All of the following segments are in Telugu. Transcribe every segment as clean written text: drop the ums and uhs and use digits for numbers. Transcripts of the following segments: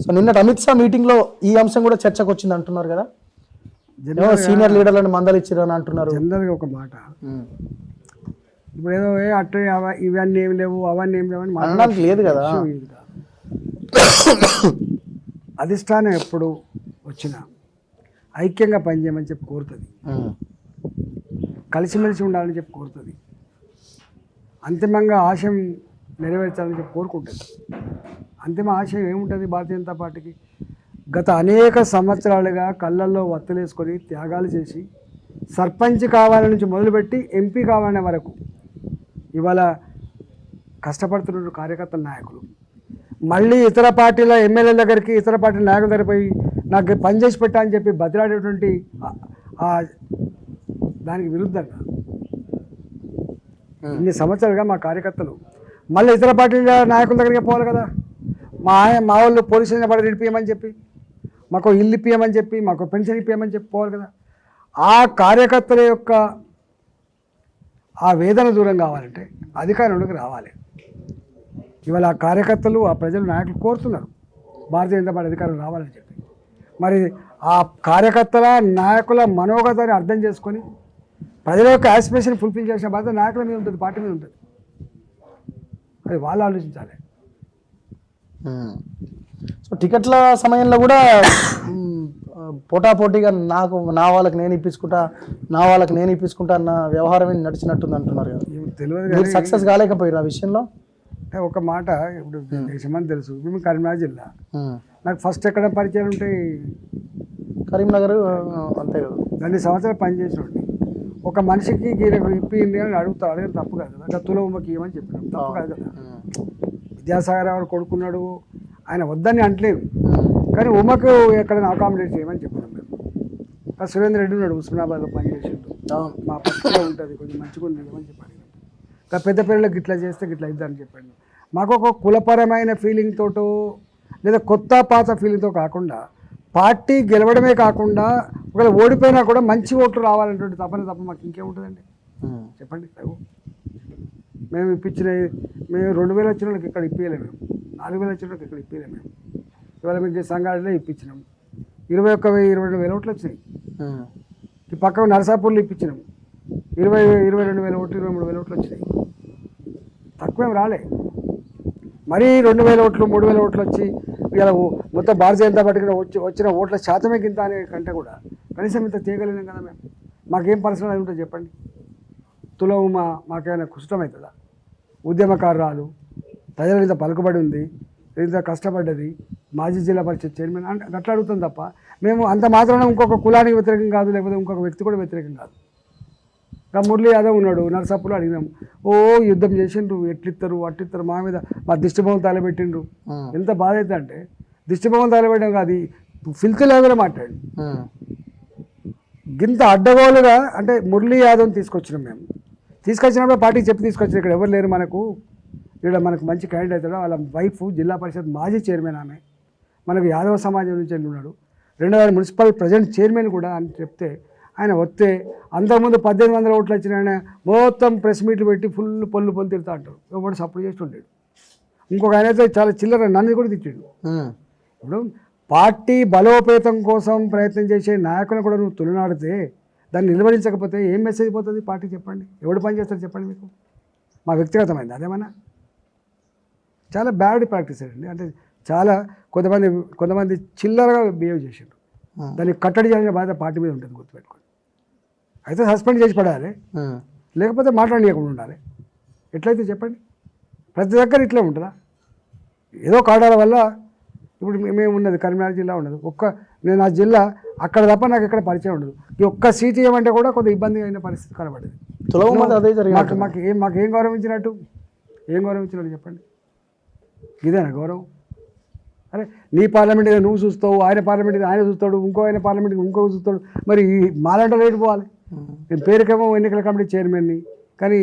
సో నిన్నటి అమిత్ షా మీటింగ్ లో ఈ అంశం కూడా చర్చకు వచ్చింది అంటున్నారు కదా, సీనియర్ లీడర్లను మందలిచ్చిరని అంటున్నారు. జనరల్గా ఒక మాట, ఇప్పుడు ఏదో అట్టే ఇవన్నీ ఏం లేవు అవన్నీ ఏం లేవు అని అనడానికి లేదు కదా. అధిష్టానం ఎప్పుడు వచ్చినా ఐక్యంగా పనిచేయమని చెప్పి కోరుతుంది, కలిసిమెలిసి ఉండాలని చెప్పి కోరుతుంది, అంతిమంగా ఆశయం నెరవేర్చాలని చెప్పి కోరుకుంటుంది. అంతిమ ఆశయం ఏముంటుంది భారతీయ జనతా పార్టీకి? గత అనేక సంవత్సరాలుగా కళ్ళల్లో వత్తులేసుకొని త్యాగాలు చేసి సర్పంచ్ కావాలని నుంచి మొదలుపెట్టి ఎంపీ కావాలనే వరకు ఇవాళ కష్టపడుతున్న కార్యకర్తల నాయకులు మళ్ళీ ఇతర పార్టీల ఎమ్మెల్యేల దగ్గరికి, ఇతర పార్టీల నాయకుల దగ్గర పోయి నాకు పని చేసి పెట్టా అని చెప్పి బతిలాడేటువంటి దానికి విరుద్ధంగా ఇన్ని సంవత్సరాలుగా మా కార్యకర్తలు మళ్ళీ ఇతర పార్టీల నాయకుల దగ్గరికి పోవాలి కదా. మా వాళ్ళు పోలీసులు పడి ఇడిపియమని చెప్పి, మాకు ఇల్లు ఇప్పియమని చెప్పి, మాకు పెన్షన్ ఇప్పియమని చెప్పి పోవాలి కదా. ఆ కార్యకర్తల యొక్క ఆ వేదన దూరం కావాలంటే అధికారంలోకి రావాలి. ఇవాళ ఆ కార్యకర్తలు, ఆ ప్రజలు, నాయకులు కోరుతున్నారు భారతీయ జనతా పార్టీ అధికారం రావాలని చెప్పి. మరి ఆ కార్యకర్తల, నాయకుల మనోగతాన్ని అర్థం చేసుకొని ప్రజల యొక్క యాస్పిరేషన్ ఫుల్ఫిల్ చేసిన బాధ్యత నాయకుల మీద ఉంటుంది, పార్టీ మీద ఉంటుంది. అది వాళ్ళు ఆలోచించాలి. సో టికెట్ల సమయంలో కూడా పోటాపోటీగా నా వాళ్ళకి నేను ఇప్పించుకుంటా అన్న వ్యవహారం నడిచినట్టుంది అంటున్నారు కదా. తెలియదు, సక్సెస్ కాలేకపోయారు ఆ విషయంలో. అంటే ఒక మాట, ఇప్పుడు దేశమని తెలుసు, మేము కరీంనగర్ జిల్లా, నాకు ఫస్ట్ ఎక్కడ పరిచయాలు ఉంటాయి? కరీంనగర్ అంతే కదా. 2 సంవత్సరాలు పనిచేసినోండి. ఒక మనిషికి ఇప్పింది అని అడగడం తప్పు కాదు కదా. తులమ్మకి ఇవ్వమని చెప్పినాం, తప్పు కాదు కదా. విద్యాసాగర్ ఎవరు కొడుకున్నాడు, ఆయన వద్దని అంటలేదు, కానీ ఉమ్మకు ఎక్కడైనా అకామిడేట్ చేయమని చెప్పినాం మేము. సురేందర్ రెడ్డి ఉన్నాడు, ఉస్మానాబాద్లో పనిచేసిండు, మా పక్కనే ఉంటుంది, కొంచెం మంచిగా ఉంది అని చెప్పాడు. ఇంకా పెద్ద పిల్లలకు గిట్లా చేస్తే గిట్లా ఇద్దని చెప్పాడు. మాకు ఒక కులపరమైన ఫీలింగ్ తోటో లేదా కొత్త పాత ఫీలింగ్తో కాకుండా, పార్టీ గెలవడమే కాకుండా ఒకవేళ ఓడిపోయినా కూడా మంచి ఓట్లు రావాలనేటువంటి తప్ప మాకు ఇంకేముంటుందండి చెప్పండి. మేము మేము 2000 వచ్చిన వాళ్ళకి ఇక్కడ ఇప్పించలేము, మేము 4000 వచ్చిన వాళ్ళకి ఇక్కడ ఇప్పించలేము. మేము ఇవాళ మీకు సంఘాలలో ఇప్పించినాం, 21,000-22,000 ఓట్లు వచ్చినాయి. ఈ పక్కన నరసాపూర్లో ఇప్పించినాం, 22,000 ఓట్లు, 23,000 ఓట్లు వచ్చినాయి. తక్కువేం రాలే. మరీ 2,000 ఓట్లు, 3,000 ఓట్లు వచ్చి ఇలా మొత్తం భారతీయ జనతా పార్టీకి వచ్చిన ఓట్ల శాతమే కింద అనే కంటే కూడా కనీసం ఇంత చేయగలిగినాం కదా మేము. మాకేం పరిశ్రమ అది ఉంటుంది చెప్పండి? తులవుమ మాకేమైనా కుష్టమవుతుందా? ఉద్యమకారురాలు, ప్రజల మీద పలుకుబడి ఉంది, ఇంత కష్టపడ్డది, మాజీ జిల్లా పరిషత్ చైర్మన్ అంటే అట్లా అడుగుతుంది తప్ప మేము అంత మాత్రాన ఇంకొక కులానికి వ్యతిరేకం కాదు, లేకపోతే ఇంకొక వ్యక్తి కూడా వ్యతిరేకం కాదు. ఇంకా మురళీ యాదవ్ ఉన్నాడు, నరసాపులో అడిగినాము, యుద్ధం చేసిండ్రు, ఎట్లిస్తారు అట్లిస్తారు, మా మీద మా దిష్టిబొమ్మలు తలబెట్టిండ్రు. ఎంత బాధ అయితే అంటే దిష్టిబొమ్మలు తలబెట్టడం కాదు, ఫిల్త్ లేకుండా మాట్లాడి గింత అడ్డగోలుగా. అంటే మురళీ యాదవ్ని తీసుకొచ్చినాం మేము. తీసుకొచ్చినప్పుడు పార్టీకి చెప్పి తీసుకొచ్చిన, ఇక్కడ ఎవరు లేరు మనకు, ఇక్కడ మనకు మంచి క్యాండిడేట్ అవుతాడు, వాళ్ళ వైఫ్ జిల్లా పరిషత్ మాజీ చైర్మన్, ఆమె మనకు యాదవ సమాజం నుంచి ఉన్నాడు, 2000 మున్సిపల్ ప్రజెంట్ చైర్మన్ కూడా అని చెప్తే ఆయన వస్తే అంతకుముందు 1800 ఓట్లు వచ్చిన ఆయన మొత్తం ప్రెస్ మీట్లు పెట్టి ఫుల్ పొల్లు తిడతా అంటారు. ఎవరు సపోర్ట్ చేస్తుంటాడు. ఇంకొక ఆయన అయితే చాలా చిల్లర నన్ను కూడా తిట్టాడు. ఇప్పుడు పార్టీ బలోపేతం కోసం ప్రయత్నం చేసే నాయకులను కూడా నువ్వు తులనాడితే, దాన్ని నిలువరించకపోతే ఏం మెసేజ్ పోతుంది పార్టీ? చెప్పండి, ఎవడు పని చేస్తారు చెప్పండి మీకు? మా వ్యక్తిగతమైంది అదేమన్నా? చాలా బ్యాడ్ ప్రాక్టీస్ అండి. అంటే చాలా కొంతమంది చిల్లరగా బిహేవ్ చేసిండ్రు. దాన్ని కట్టడి చేయాల్సిన బాధ్యత పార్టీ మీద ఉంటుంది, గుర్తుపెట్టుకోండి. అయితే సస్పెండ్ చేసి పడాలి, లేకపోతే మాట్లాడలేకుండా ఉండాలి. ఎట్లయితే చెప్పండి? ప్రతి దగ్గర ఇట్లే ఉంటుందా? ఏదో కాడాల వల్ల ఇప్పుడు మేము ఉన్నది కరీంనగర్ జిల్లా ఉండదు, నేను ఆ జిల్లా అక్కడ తప్ప నాకు ఎక్కడ పరిచయం ఉండదు. ఈ ఒక్క సీట్ ఇవ్వమంటే కూడా కొంత ఇబ్బంది అయిన పరిస్థితి కనబడింది. మాకేం గౌరవించినట్టు? ఏం గౌరవించినట్టు చెప్పండి? ఇదేనా గౌరవం? అరే నీ పార్లమెంట్ ఏదో నువ్వు చూస్తావు, ఆయన పార్లమెంట్ ఆయన చూస్తాడు, ఆయన పార్లమెంట్ ఇంకో చూస్తాడు. మరి మాలాంటి రేటు పోవాలి. నేను పేరుకేమో ఎన్నికల కమిటీ చైర్మన్ని, కానీ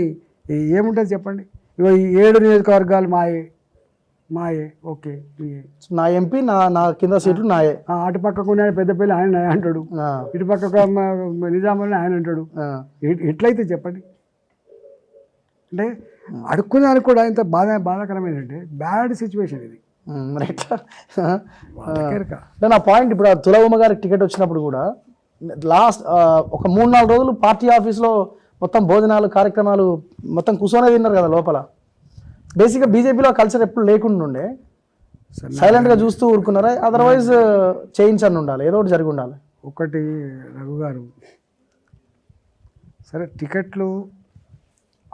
ఏముంటుంది చెప్పండి? ఇగో ఈ 7 నియోజకవర్గాలు మాయే ఓకే, నా ఎంపీ నా కింద సీట్లు నాయే. అటుపక్కకు పెద్దపల్లి ఆయన అంటాడు, ఇటుపక్క నిజామాబాద్ ఆయన అంటాడు. ఎట్లయితే చెప్పండి? అంటే అడుక్కున్నానికి కూడా ఇంత బాధాకరమైనట్టే బ్యాడ్ సిచ్యువేషన్ ఇది. మరి ఎట్లా వాళ్ళకేరక. అంటే నా పాయింట్ ఇప్పుడు ఆ తుల ఉమ గారికి టికెట్ వచ్చినప్పుడు కూడా లాస్ట్ ఒక 3-4 రోజులు పార్టీ ఆఫీస్లో మొత్తం భోజనాలు కార్యక్రమాలు మొత్తం కూర్చొనే తిన్నారు కదా లోపల. బేసిక్గా బీజేపీలో కల్చర్ ఎప్పుడు లేకుండా ఉండే, సైలెంట్గా చూస్తూ ఊరుకున్నారా? అదర్వైజ్ చేయించని ఉండాలి, ఏదో ఒకటి జరిగి ఉండాలి. ఒకటి రఘు గారు, సరే టికెట్లు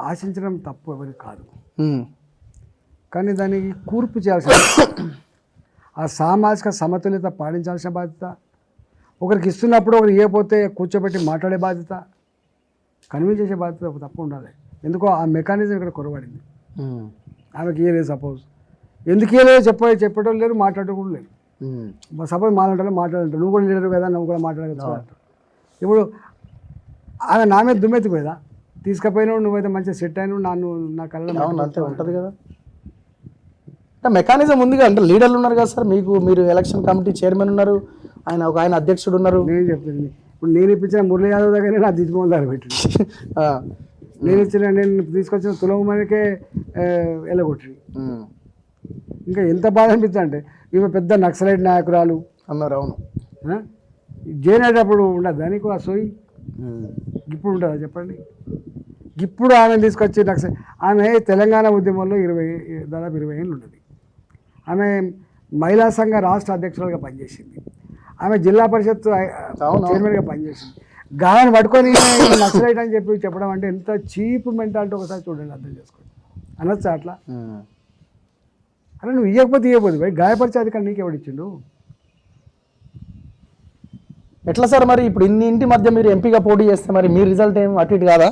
ఆశించడం తప్పు ఎవరికి కాదు, కానీ దానికి కూర్పు చేయాల్సిన ఆ సామాజిక సమతుల్యత పాటించాల్సిన బాధ్యత, ఒకరికి ఇస్తున్నప్పుడు ఒకరు ఇవ్వకపోతే కూర్చోబెట్టి మాట్లాడే బాధ్యత, కన్విన్స్ చేసే బాధ్యత తప్ప ఉండాలి. ఎందుకో ఆ మెకానిజం ఇక్కడ కొరబడింది. ఆమెకి ఇవ్వలేదు, సపోజ్ ఎందుకు ఇవ్వలేదు చెప్పడం లేరు, మాట్లాడటం కూడా లేరు. సపోజ్ మాట్లాడాలి, నువ్వు కూడా లీడర్ కదా, నువ్వు కూడా మాట్లాడగలుగుతావు అంటారు. ఇప్పుడు ఆమె నా మీద దుమ్మెత్తిపోయేదా? తీసుకుపోయినావు, నువ్వైతే మంచిగా సెట్ అయినావు, నా కళ్ళలో అంతే ఉంటుంది కదా. అంటే మెకానిజం ఉంది కదా, అంటే లీడర్లు ఉన్నారు కదా సార్ మీకు, మీరు ఎలక్షన్ కమిటీ చైర్మన్ ఉన్నారు, ఆయన అధ్యక్షుడు ఉన్నారు. నేను చెప్తాను, ఇప్పుడు నేను ఇప్పించిన మురళీ యాదవ్ దగ్గర నా దిద్దుమోహన్ దగ్గర పెట్టి నేను తీసుకొచ్చిన తులమనికే వెళ్ళగొట్టి, ఇంకా ఎంత బాధ అనిపిస్తుంది అంటే ఈమె పెద్ద నక్సలైట్ నాయకురాలు అన్నారు. అవును, జైనప్పుడు ఉండదు దానికి ఆ సోయి, ఇప్పుడు ఉంటుందా చెప్పండి? ఇప్పుడు ఆమె తీసుకొచ్చి ఆమె తెలంగాణ ఉద్యమంలో దాదాపు 20 ఏళ్ళు ఉన్నది. ఆమె మహిళా సంఘ రాష్ట్ర అధ్యక్షురాలుగా పనిచేసింది. ఆమె జిల్లా పరిషత్ చైర్మన్గా పనిచేసింది. గాయాన్ని పట్టుకొని నక్సలైట్ అని చెప్పడం అంటే ఎంత చీప్ మెంటాలిటీ ఒకసారి చూడండి, అర్థం చేసుకోండి. అనొచ్చా అట్లా? అలా నువ్వు ఇవ్వకపోతే గాయపరిచే అధికారం నీకు ఎవడిచ్చిండు? ఎట్లా సార్ మరి ఇప్పుడు ఇంటి మధ్య మీరు ఎంపీగా పోటీ చేస్తే మరి మీ రిజల్ట్ ఏం అటు ఇటు కాదా?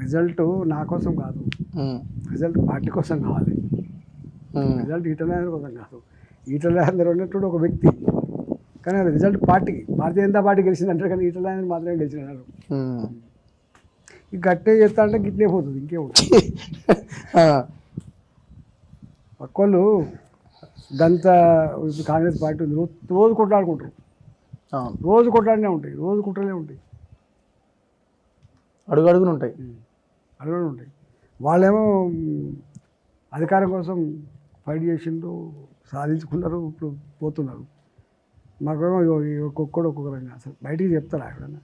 రిజల్ట్ నా కోసం కాదు, రిజల్ట్ పార్టీ కోసం కావాలి. రిజల్ట్ ఈటల రాజేందర్ కోసం కాదు. ఈటల రాజేందర్ ఉన్నట్టు ఒక వ్యక్తి, కానీ అది రిజల్ట్ పార్టీకి, భారతీయ జనతా పార్టీ గెలిచిందంటారు, కానీ ఈటల రాజేందర్ మాత్రమే గెలిచినారు. ఈ గట్టే చేస్తా అంటే గిట్నే పోతుంది, ఇంకే ఉంటుంది. పక్కోళ్ళు గంత కాంగ్రెస్ పార్టీ ఉంది, రోజు కొట్లాడుకుంటారు, రోజు కొట్లాడినే ఉంటాయి, రోజు కుట్రలే ఉంటాయి, అడుగడుగులు ఉంటాయి. వాళ్ళేమో అధికారం కోసం ఫైట్ చేసిండ్రు, సాధించుకున్నారు, ఇప్పుడు పోతున్నారు. మాకేమో ఒక్కొక్కరు ఒక్కొక్క రంగా అసలు బయటికి చెప్తారా ఎవడన్నా?